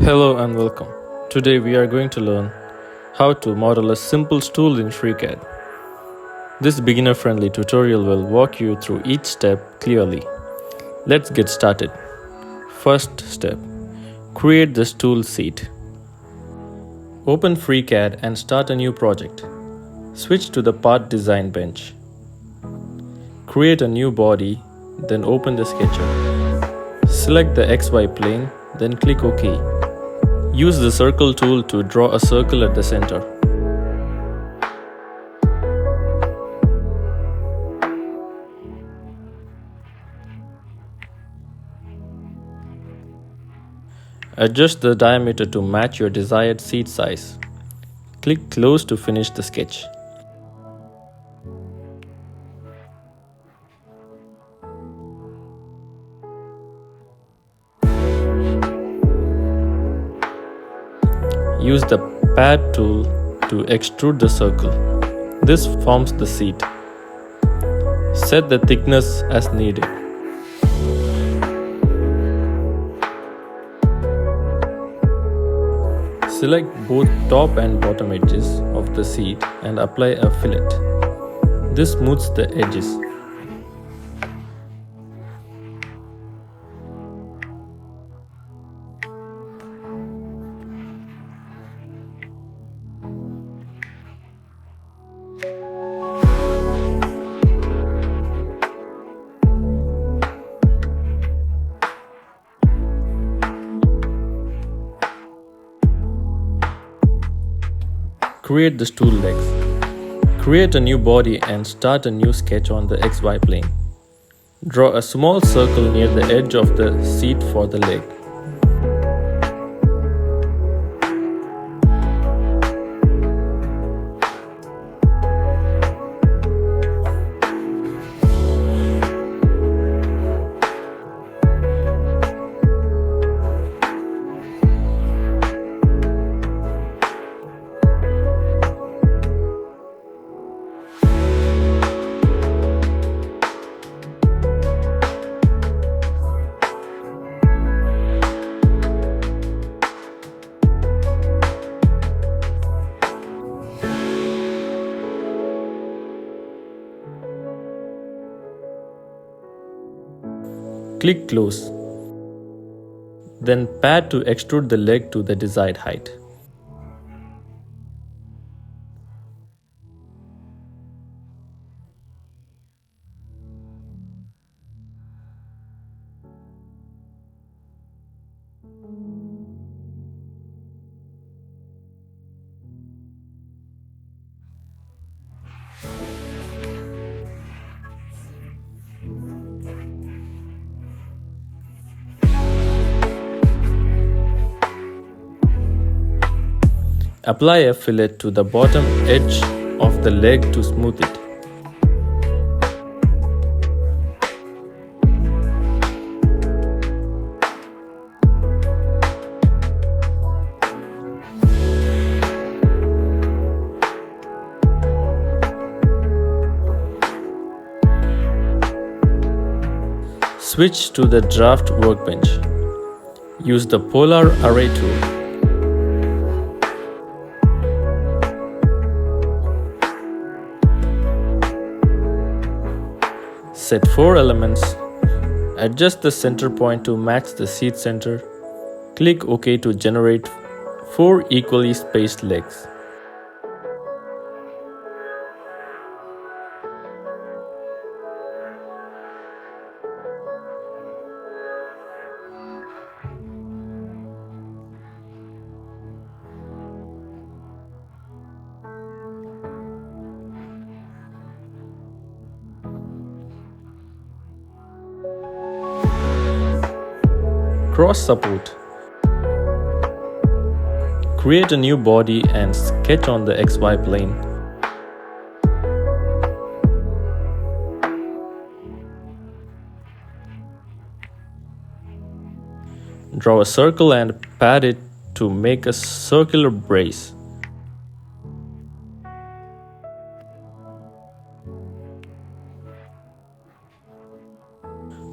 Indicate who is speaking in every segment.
Speaker 1: Hello and welcome. Today we are going to learn how to model a simple stool in FreeCAD. This beginner-friendly tutorial will walk you through each step clearly. Let's get started. First step. Create the stool seat. Open FreeCAD and start a new project. Switch to the Part Design bench. Create a new body, then open the sketcher. Select the XY plane, then click OK. Use the circle tool to draw a circle at the center. Adjust the diameter to match your desired seat size. Click Close to finish the sketch. Use the pad tool to extrude the circle. This forms the seat. Set the thickness as needed. Select both top and bottom edges of the seat and apply a fillet. This smooths the edges. Create the stool legs. Create a new body and start a new sketch on the XY plane. Draw a small circle near the edge of the seat for the leg. Click Close. Then pad to extrude the leg to the desired height. Apply a fillet to the bottom edge of the leg to smooth it. Switch to the draft workbench. Use the polar array tool. Set 4 elements. Adjust the center point to match the seat center. Click OK to generate 4 equally spaced legs. Cross support. Create a new body and sketch on the XY plane. Draw a circle and pad it to make a circular brace.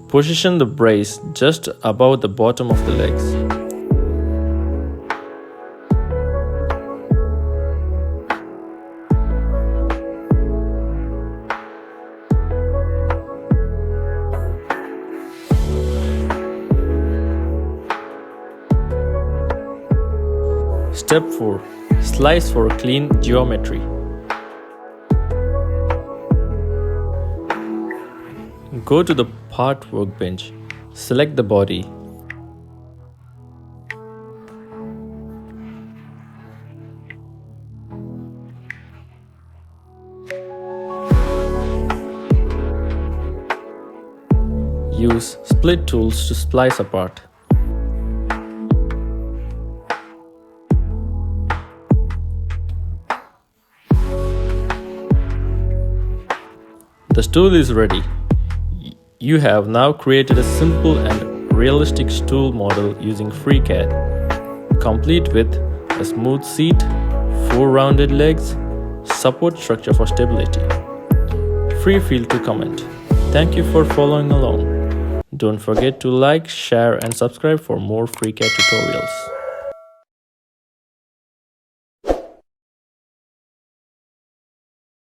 Speaker 1: Position the brace just above the bottom of the legs. Step 4. Slice for clean geometry. Go to the part workbench. Select the body. Use split tools to splice apart. The stool is ready. You have now created a simple and realistic stool model using FreeCAD, complete with a smooth seat, 4 rounded legs, support structure for stability. Feel to comment. Thank you for following along. Don't forget to like, share and subscribe for more FreeCAD tutorials.